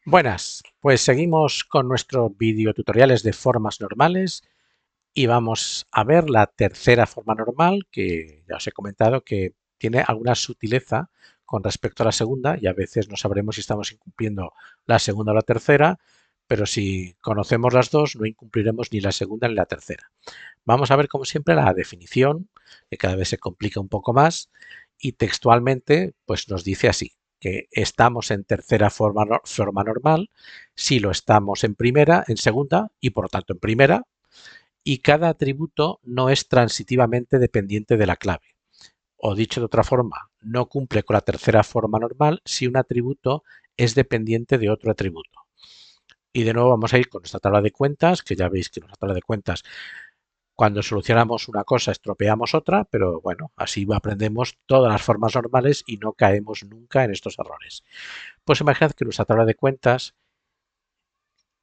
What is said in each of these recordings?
Buenas, pues seguimos con nuestros videotutoriales de formas normales y vamos a ver la tercera forma normal que ya os he comentado que tiene alguna sutileza con respecto a la segunda y a veces no sabremos si estamos incumpliendo la segunda o la tercera, pero si conocemos las dos no incumpliremos ni la segunda ni la tercera. Vamos a ver como siempre la definición, que cada vez se complica un poco más y textualmente pues nos dice así, que estamos en tercera forma normal, si lo estamos en primera, en segunda y por lo tanto en primera, y cada atributo no es transitivamente dependiente de la clave. O dicho de otra forma, no cumple con la tercera forma normal si un atributo es dependiente de otro atributo. Y de nuevo vamos a ir con nuestra tabla de cuentas, que ya veis que nuestra tabla de cuentas cuando solucionamos una cosa estropeamos otra, pero bueno, así aprendemos todas las formas normales y no caemos nunca en estos errores. Pues imaginad que nuestra tabla de cuentas,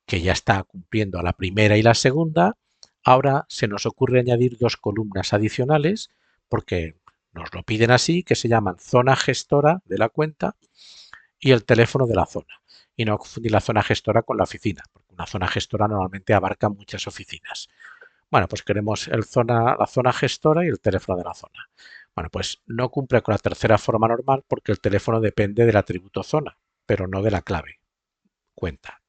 que ya está cumpliendo a la primera y la segunda, ahora se nos ocurre añadir dos columnas adicionales porque nos lo piden así, que se llaman zona gestora de la cuenta y el teléfono de la zona. Y no confundir la zona gestora con la oficina, porque una zona gestora normalmente abarca muchas oficinas. Bueno, pues queremos la zona gestora y el teléfono de la zona. Bueno, pues no cumple con la tercera forma normal porque el teléfono depende del atributo zona, pero no de la clave cuenta.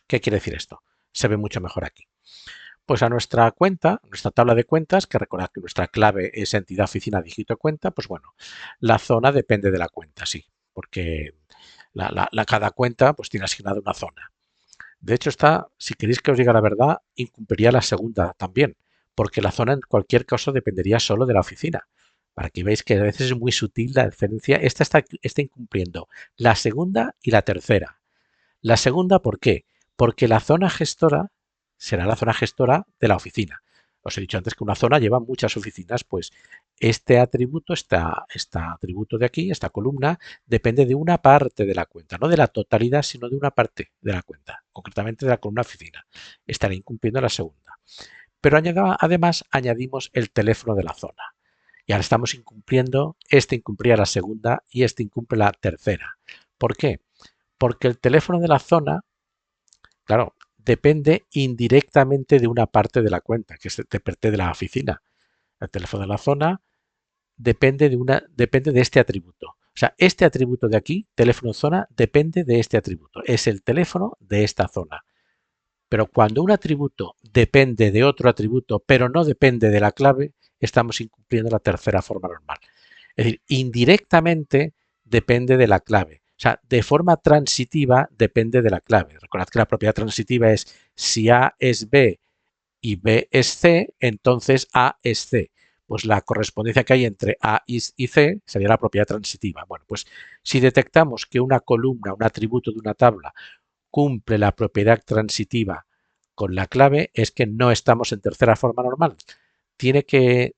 ¿Qué quiere decir esto? Se ve mucho mejor aquí. Pues a nuestra cuenta, nuestra tabla de cuentas, que recordad que nuestra clave es entidad, oficina, dígito, cuenta, pues bueno, la zona depende de la cuenta, sí, porque cada cuenta pues tiene asignada una zona. De hecho, si queréis que os diga la verdad, incumpliría la segunda también, porque la zona en cualquier caso dependería solo de la oficina. Para que veáis que a veces es muy sutil la diferencia. Esta está incumpliendo la segunda y la tercera. La segunda, ¿por qué? Porque la zona gestora será la zona gestora de la oficina. Os he dicho antes que una zona lleva muchas oficinas, pues este atributo, este atributo de aquí, esta columna, depende de una parte de la cuenta, no de la totalidad, sino de una parte de la cuenta, concretamente de la columna oficina. Estará incumpliendo la segunda. Pero además añadimos el teléfono de la zona. Y ahora estamos incumpliendo, este incumplía la segunda y este incumple la tercera. ¿Por qué? Porque el teléfono de la zona, claro, depende indirectamente de una parte de la cuenta, que es de la oficina. El teléfono de la zona depende de este atributo. O sea, este atributo de aquí, teléfono zona, depende de este atributo. Es el teléfono de esta zona. Pero cuando un atributo depende de otro atributo, pero no depende de la clave, estamos incumpliendo la tercera forma normal. Es decir, indirectamente depende de la clave. O sea, de forma transitiva depende de la clave. Recordad que la propiedad transitiva es si A es B y B es C, entonces A es C. Pues la correspondencia que hay entre A y C sería la propiedad transitiva. Bueno, pues si detectamos que una columna, un atributo de una tabla, cumple la propiedad transitiva con la clave, es que no estamos en tercera forma normal. Tiene que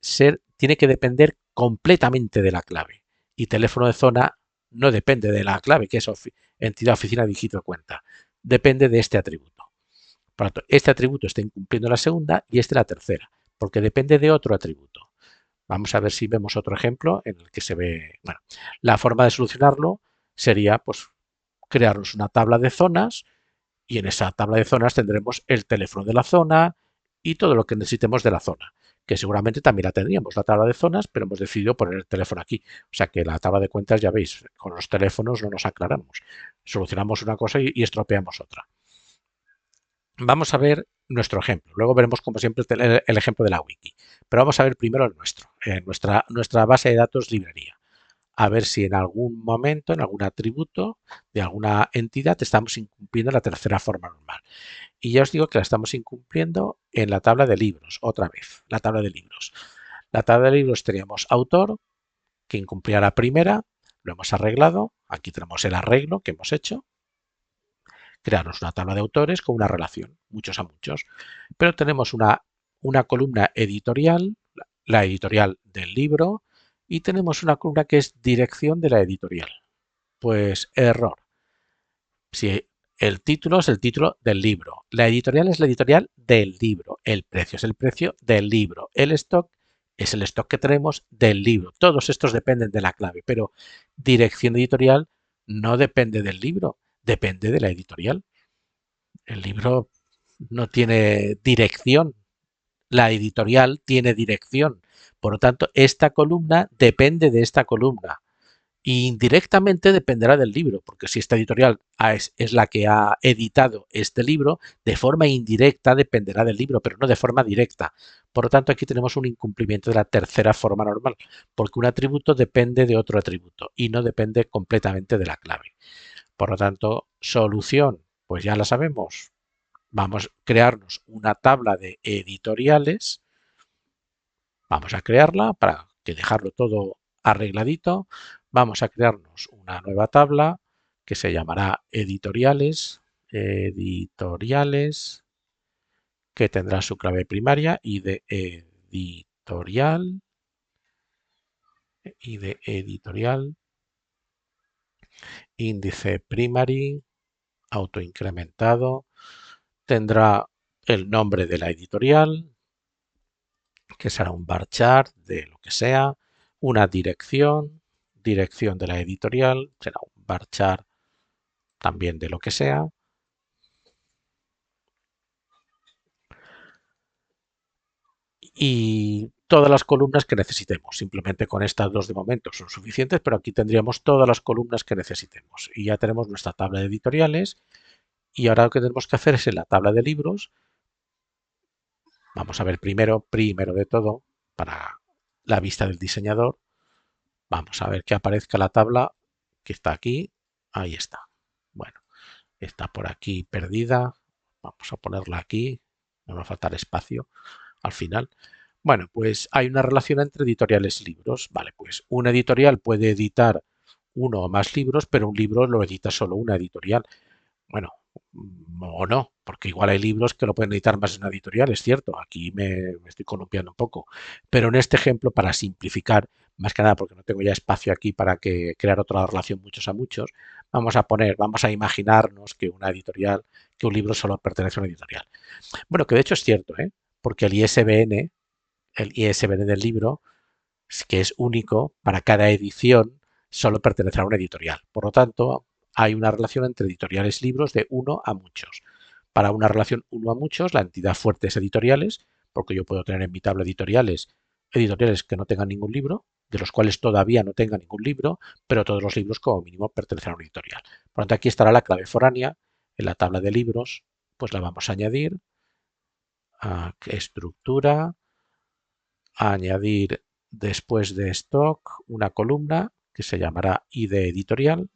depender completamente de la clave. Y teléfono de zona no depende de la clave, que es entidad, oficina, dígito, cuenta. Depende de este atributo. Por lo tanto, este atributo está incumpliendo la segunda y este la tercera, porque depende de otro atributo. Vamos a ver si vemos otro ejemplo en el que se ve, bueno, la forma de solucionarlo sería pues crearnos una tabla de zonas y en esa tabla de zonas tendremos el teléfono de la zona y todo lo que necesitemos de la zona, que seguramente también la tendríamos, la tabla de zonas, pero hemos decidido poner el teléfono aquí. O sea que la tabla de cuentas, ya veis, con los teléfonos no nos aclaramos. Solucionamos una cosa y estropeamos otra. Vamos a ver nuestro ejemplo. Luego veremos, como siempre, el ejemplo de la wiki. Pero vamos a ver primero el nuestro, nuestra base de datos librería. A ver si en algún momento, en algún atributo de alguna entidad, estamos incumpliendo la tercera forma normal. Y ya os digo que la estamos incumpliendo en la tabla de libros, otra vez, la tabla de libros. La tabla de libros teníamos autor, que incumplía la primera, lo hemos arreglado, aquí tenemos el arreglo que hemos hecho, crearnos una tabla de autores con una relación, muchos a muchos. Pero tenemos una columna editorial, la editorial del libro, y tenemos una columna que es dirección de la editorial. Pues error. Si el título es el título del libro, la editorial es la editorial del libro, el precio es el precio del libro, el stock es el stock que tenemos del libro. Todos estos dependen de la clave, pero dirección editorial no depende del libro, depende de la editorial. El libro no tiene dirección, la editorial tiene dirección. Por lo tanto, esta columna depende de esta columna. Y indirectamente dependerá del libro, porque si esta editorial es la que ha editado este libro, de forma indirecta dependerá del libro, pero no de forma directa. Por lo tanto, aquí tenemos un incumplimiento de la tercera forma normal, porque un atributo depende de otro atributo y no depende completamente de la clave. Por lo tanto, solución, pues ya la sabemos. Vamos a crearnos una tabla de editoriales. Vamos a crearla para que dejarlo todo arregladito. Vamos a crearnos una nueva tabla que se llamará editoriales, editoriales, que tendrá su clave primaria y de editorial, índice primary, autoincrementado, tendrá el nombre de la editorial, que será un bar chart de lo que sea, una dirección, dirección de la editorial, será un bar chart también de lo que sea, y todas las columnas que necesitemos. Simplemente con estas dos de momento son suficientes, pero aquí tendríamos todas las columnas que necesitemos. Y ya tenemos nuestra tabla de editoriales. Y ahora lo que tenemos que hacer es en la tabla de libros. Vamos a ver primero de todo, para la vista del diseñador, vamos a ver que aparezca la tabla que está aquí. Ahí está. Bueno, está por aquí perdida. Vamos a ponerla aquí. No va a faltar espacio al final. Bueno, pues hay una relación entre editoriales y libros. Vale, pues una editorial puede editar uno o más libros, pero un libro lo edita solo una editorial. Bueno, o no, porque igual hay libros que lo pueden editar más de una editorial, es cierto. Aquí me estoy columpiando un poco. Pero en este ejemplo, para simplificar, más que nada porque no tengo ya espacio aquí para que crear otra relación muchos a muchos, vamos a imaginarnos que una editorial, que un libro solo pertenece a una editorial. Bueno, que de hecho es cierto, ¿eh? Porque el ISBN del libro, que es único para cada edición, solo pertenecerá a una editorial. Por lo tanto, hay una relación entre editoriales libros de uno a muchos. Para una relación uno a muchos, la entidad fuerte es editoriales, porque yo puedo tener en mi tabla editoriales que no tengan ningún libro, de los cuales todavía no tenga ningún libro, pero todos los libros como mínimo pertenecen a una editorial. Por lo tanto, aquí estará la clave foránea en la tabla de libros, pues la vamos a añadir a estructura, a añadir después de stock una columna que se llamará ID editorial,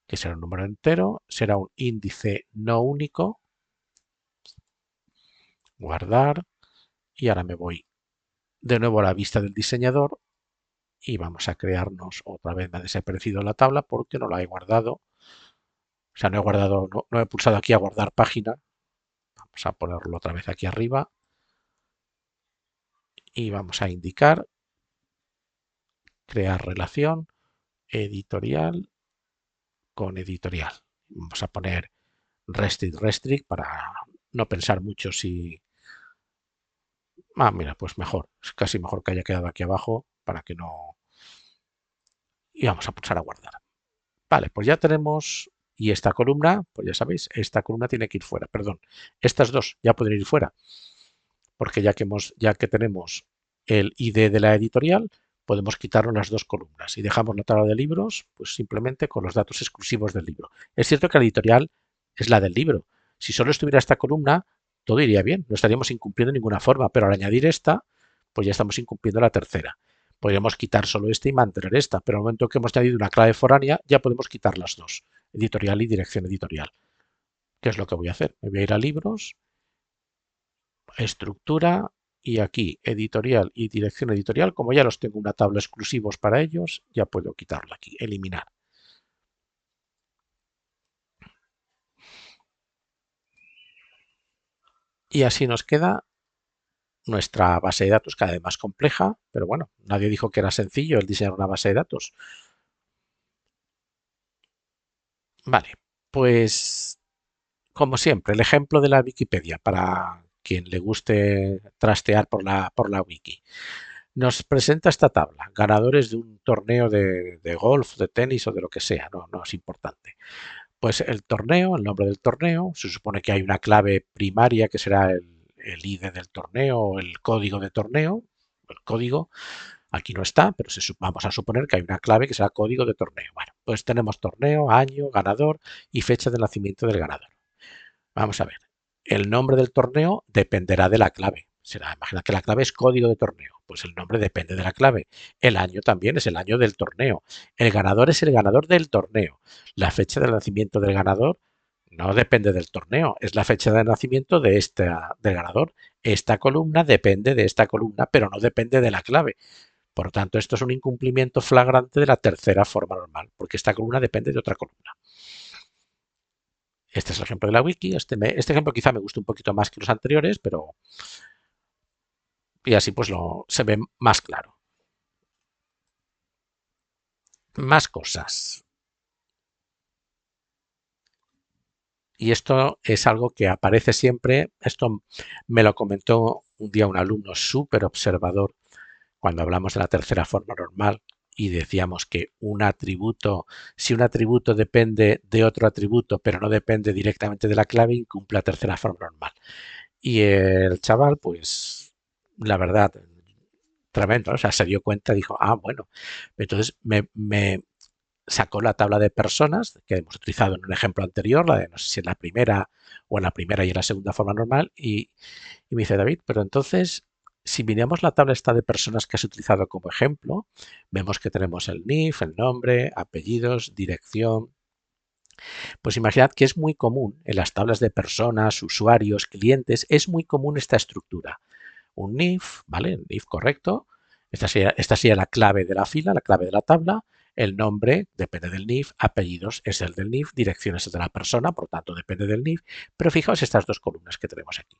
que será un número entero, será un índice no único, guardar, y ahora me voy de nuevo a la vista del diseñador y vamos a crearnos otra vez. Me ha desaparecido la tabla porque no la he guardado. O sea, no he guardado, no he pulsado aquí a guardar página. Vamos a ponerlo otra vez aquí arriba y vamos a indicar crear relación editorial con editorial. Vamos a poner restrict para no pensar mucho si... Ah, mira, pues mejor. Es casi mejor que haya quedado aquí abajo para que no... Y vamos a pulsar a guardar. Vale, pues ya tenemos... Y esta columna, pues ya sabéis, esta columna tiene que ir fuera. Perdón, estas dos ya pueden ir fuera. Porque ya que tenemos el ID de la editorial, podemos quitarnos las dos columnas y dejamos la tabla de libros pues simplemente con los datos exclusivos del libro. Es cierto que la editorial es la del libro. Si solo estuviera esta columna, todo iría bien, no estaríamos incumpliendo de ninguna forma, pero al añadir esta, pues ya estamos incumpliendo la tercera. Podríamos quitar solo esta y mantener esta, pero al momento que hemos añadido una clave foránea, ya podemos quitar las dos, editorial y dirección editorial. ¿Qué es lo que voy a hacer? Me voy a ir a libros, estructura, y aquí editorial y dirección editorial, como ya los tengo una tabla exclusivos para ellos, ya puedo quitarlo aquí, eliminar. Y así nos queda nuestra base de datos cada vez más compleja, pero bueno, nadie dijo que era sencillo el diseñar una base de datos. Vale, pues como siempre, el ejemplo de la Wikipedia para quien le guste trastear por la wiki. nos presenta esta tabla, ganadores de un torneo de golf, de tenis o de lo que sea, no es importante. Pues el torneo, el nombre del torneo, se supone que hay una clave primaria que será el ID del torneo o el código de torneo. El código aquí no está, pero vamos a suponer que hay una clave que será código de torneo. Bueno, pues tenemos torneo, año, ganador y fecha de nacimiento del ganador. Vamos a ver. El nombre del torneo dependerá de la clave. Imagina que la clave es código de torneo. Pues el nombre depende de la clave. El año también es el año del torneo. El ganador es el ganador del torneo. La fecha de nacimiento del ganador no depende del torneo, es la fecha de nacimiento del ganador. Esta columna depende de esta columna, pero no depende de la clave. Por lo tanto, esto es un incumplimiento flagrante de la tercera forma normal, porque esta columna depende de otra columna. Este es el ejemplo de la wiki. Este ejemplo quizá me guste un poquito más que los anteriores, pero y así pues se ve más claro. Más cosas. Y esto es algo que aparece siempre. Esto me lo comentó un día un alumno súper observador cuando hablamos de la tercera forma normal y decíamos que si un atributo depende de otro atributo, pero no depende directamente de la clave, incumple la tercera forma normal. Y el chaval, pues, la verdad, tremendo, o sea, se dio cuenta y dijo, bueno, entonces me sacó la tabla de personas que hemos utilizado en un ejemplo anterior, la de no sé si en la primera o en la primera y en la segunda forma normal, y me dice, David, pero entonces, si miramos la tabla esta de personas que has utilizado como ejemplo, vemos que tenemos el NIF, el nombre, apellidos, dirección. Pues imaginad que es muy común en las tablas de personas, usuarios, clientes, es muy común esta estructura. Un NIF, ¿vale? El NIF correcto. Esta sería la clave de la fila, la clave de la tabla. El nombre depende del NIF, apellidos es el del NIF, dirección es el de la persona, por tanto depende del NIF. Pero fijaos estas dos columnas que tenemos aquí.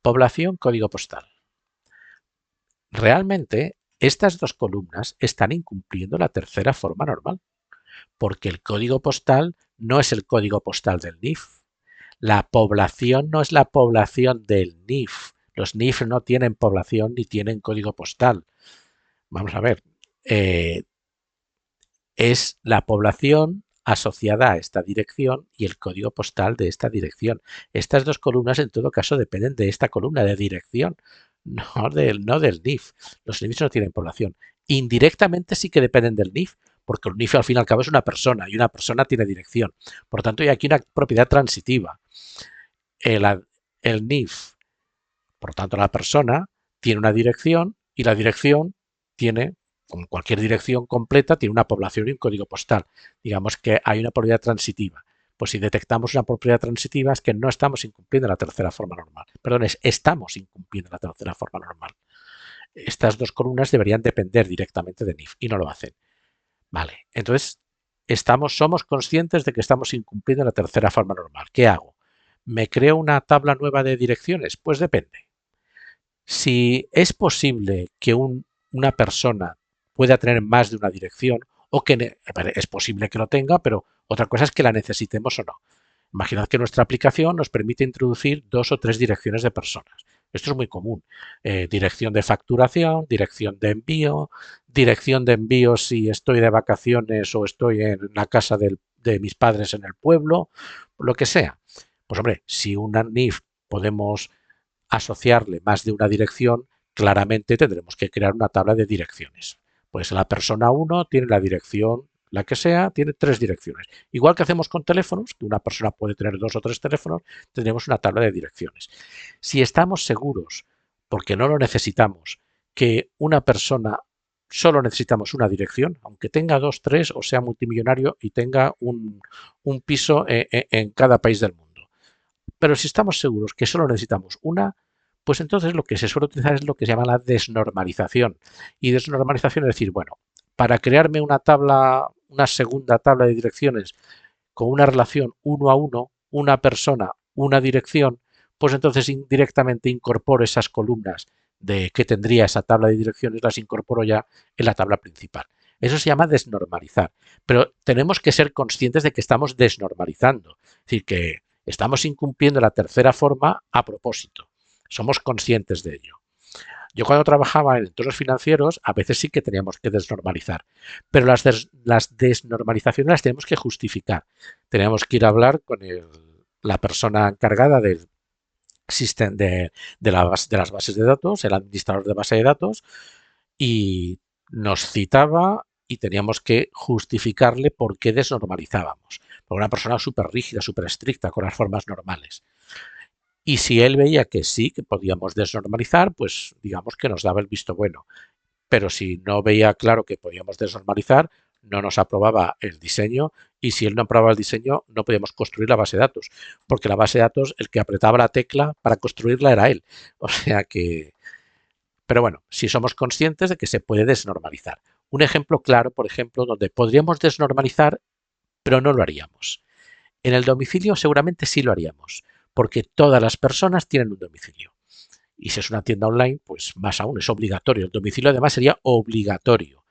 Población, código postal. Realmente, estas dos columnas están incumpliendo la tercera forma normal, porque el código postal no es el código postal del NIF. La población no es la población del NIF. Los NIF no tienen población ni tienen código postal. Vamos a ver, es la población asociada a esta dirección y el código postal de esta dirección. Estas dos columnas en todo caso dependen de esta columna de dirección, no del NIF. Los NIFs no tienen población. Indirectamente sí que dependen del NIF, porque el NIF al fin y al cabo es una persona y una persona tiene dirección. Por tanto, hay aquí una propiedad transitiva. El NIF, por tanto, la persona tiene una dirección y la dirección tiene, como cualquier dirección completa, tiene una población y un código postal. Digamos que hay una propiedad transitiva. Pues si detectamos una propiedad transitiva es que no estamos incumpliendo la tercera forma normal. Perdón, estamos incumpliendo la tercera forma normal. Estas dos columnas deberían depender directamente de NIF y no lo hacen. Vale, entonces somos conscientes de que estamos incumpliendo la tercera forma normal. ¿Qué hago? ¿Me creo una tabla nueva de direcciones? Pues depende. Si es posible que una persona pueda tener más de una dirección, o que es posible que lo tenga, pero otra cosa es que la necesitemos o no. Imaginad que nuestra aplicación nos permite introducir 2 o 3 direcciones de personas. Esto es muy común. Dirección de facturación, dirección de envío si estoy de vacaciones o estoy en la casa de mis padres en el pueblo, lo que sea. Pues hombre, si una NIF podemos asociarle más de una dirección, claramente tendremos que crear una tabla de direcciones. Pues la persona 1 tiene la dirección, la que sea, tiene 3 direcciones. Igual que hacemos con teléfonos, que una persona puede tener 2 o 3 teléfonos, tendremos una tabla de direcciones. Si estamos seguros, porque no lo necesitamos, que una persona solo necesitamos una dirección, aunque tenga 2, 3 o sea multimillonario y tenga un piso en cada país del mundo. Pero si estamos seguros que solo necesitamos una, pues entonces lo que se suele utilizar es lo que se llama la desnormalización. Y desnormalización es decir, bueno, para crearme una segunda tabla de direcciones con una relación 1 a 1, una persona, una dirección, pues entonces indirectamente incorporo esas columnas de que tendría esa tabla de direcciones, las incorporo ya en la tabla principal. Eso se llama desnormalizar. Pero tenemos que ser conscientes de que estamos desnormalizando. Es decir, que estamos incumpliendo la tercera forma a propósito. Somos conscientes de ello. Yo cuando trabajaba en entornos financieros, a veces sí que teníamos que desnormalizar, pero las desnormalizaciones las tenemos que justificar. Teníamos que ir a hablar con la persona encargada del sistema de las bases de datos, el administrador de base de datos, y nos citaba y teníamos que justificarle por qué desnormalizábamos. Por una persona súper rígida, súper estricta con las formas normales. Y si él veía que sí, que podíamos desnormalizar, pues digamos que nos daba el visto bueno. Pero si no veía claro que podíamos desnormalizar, no nos aprobaba el diseño, y si él no aprobaba el diseño no podíamos construir la base de datos, porque la base de datos, el que apretaba la tecla para construirla era él. O sea que... Pero bueno, si somos conscientes de que se puede desnormalizar. Un ejemplo claro, por ejemplo, donde podríamos desnormalizar, pero no lo haríamos. En el domicilio seguramente sí lo haríamos, porque todas las personas tienen un domicilio. Y si es una tienda online, pues más aún, es obligatorio. El domicilio además sería obligatorio.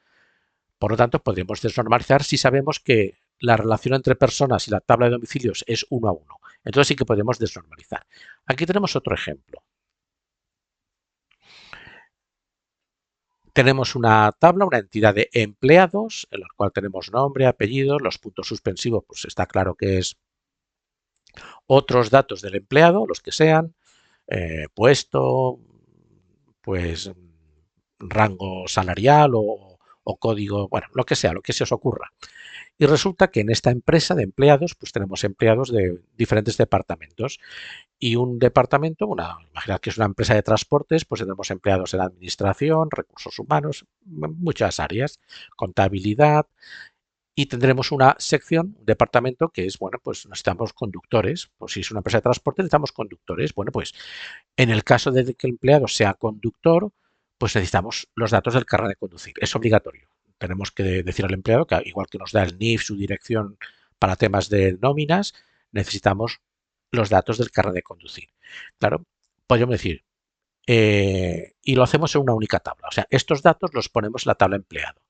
Por lo tanto, podríamos desnormalizar si sabemos que la relación entre personas y la tabla de domicilios es 1 a 1. Entonces sí que podemos desnormalizar. Aquí tenemos otro ejemplo. Tenemos una tabla, una entidad de empleados, en la cual tenemos nombre, apellidos, los puntos suspensivos, pues está claro que es otros datos del empleado, los que sean, puesto, pues rango salarial o código, bueno, lo que sea, lo que se os ocurra. Y resulta que en esta empresa de empleados, pues tenemos empleados de diferentes departamentos. Y un departamento, imaginad que es una empresa de transportes, pues tenemos empleados en administración, recursos humanos, muchas áreas, contabilidad, y tendremos una sección, un departamento que es, bueno, pues necesitamos conductores. Pues si es una empresa de transporte, necesitamos conductores. Bueno, pues en el caso de que el empleado sea conductor, pues necesitamos los datos del carnet de conducir. Es obligatorio. Tenemos que decir al empleado que, igual que nos da el NIF, su dirección para temas de nóminas, necesitamos los datos del carnet de conducir. Claro, podríamos decir, y lo hacemos en una única tabla. O sea, estos datos los ponemos en la tabla empleado.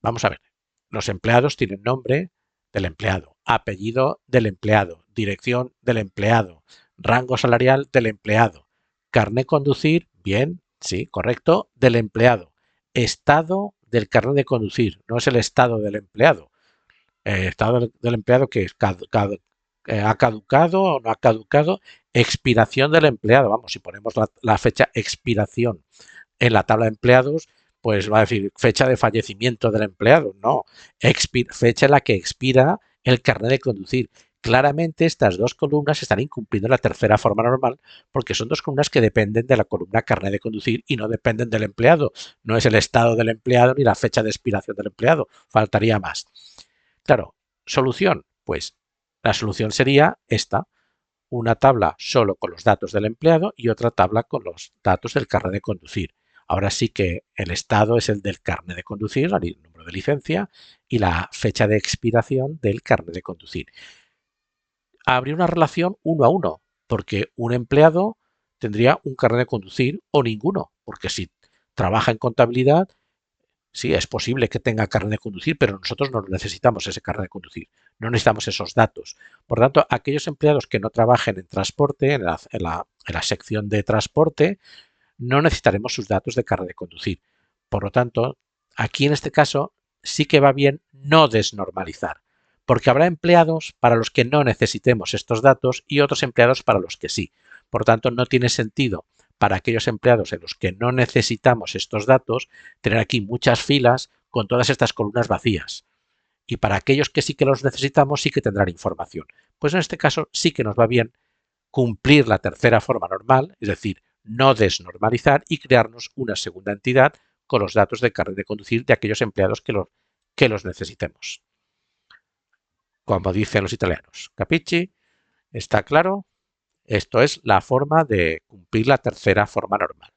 Vamos a ver, los empleados tienen nombre del empleado, apellido del empleado, dirección del empleado, rango salarial del empleado, carné conducir, bien, sí, correcto, del empleado, estado del carnet de conducir, no es el estado del empleado. Estado del empleado que es ha caducado o no ha caducado, expiración del empleado. Vamos, si ponemos la fecha expiración en la tabla de empleados, pues va a decir fecha de fallecimiento del empleado. No, fecha en la que expira el carnet de conducir. Claramente estas dos columnas están incumpliendo la tercera forma normal, porque son dos columnas que dependen de la columna carnet de conducir y no dependen del empleado. No es el estado del empleado ni la fecha de expiración del empleado. Faltaría más. Claro, solución. Pues la solución sería esta: una tabla solo con los datos del empleado y otra tabla con los datos del carnet de conducir. Ahora sí que el estado es el del carnet de conducir, el número de licencia, y la fecha de expiración del carnet de conducir. Habría una relación 1 a 1, porque un empleado tendría un carnet de conducir o ninguno, porque si trabaja en contabilidad, sí, es posible que tenga carnet de conducir, pero nosotros no necesitamos ese carnet de conducir, no necesitamos esos datos. Por tanto, aquellos empleados que no trabajen en transporte, en la sección de transporte, no necesitaremos sus datos de carnet de conducir. Por lo tanto, aquí en este caso sí que va bien no desnormalizar, porque habrá empleados para los que no necesitemos estos datos y otros empleados para los que sí. Por tanto, no tiene sentido para aquellos empleados en los que no necesitamos estos datos tener aquí muchas filas con todas estas columnas vacías. Y para aquellos que sí que los necesitamos, sí que tendrán información. Pues en este caso sí que nos va bien cumplir la tercera forma normal, es decir, no desnormalizar, y crearnos una segunda entidad con los datos de carnet de conducir de aquellos empleados que los necesitemos. Como dicen los italianos, capichi, ¿está claro? Esto es la forma de cumplir la tercera forma normal.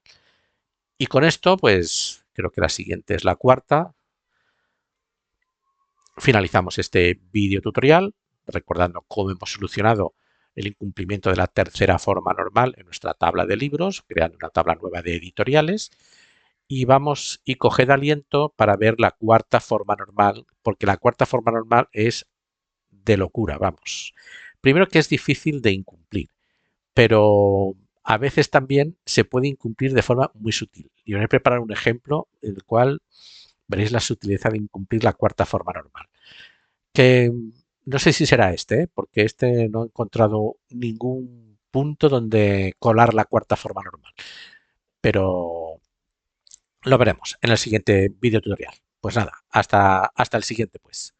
Y con esto, pues creo que la siguiente es la cuarta. Finalizamos este vídeo tutorial recordando cómo hemos solucionado el incumplimiento de la tercera forma normal en nuestra tabla de libros, creando una tabla nueva de editoriales. Y vamos y coged aliento para ver la cuarta forma normal, porque la cuarta forma normal es de locura, vamos. Primero, que es difícil de incumplir, pero a veces también se puede incumplir de forma muy sutil. Y os voy a preparar un ejemplo en el cual veréis la sutileza de incumplir la cuarta forma normal. Que no sé si será este, ¿eh? Porque este no he encontrado ningún punto donde colar la cuarta forma normal. Pero lo veremos en el siguiente video tutorial. Pues nada, hasta el siguiente pues.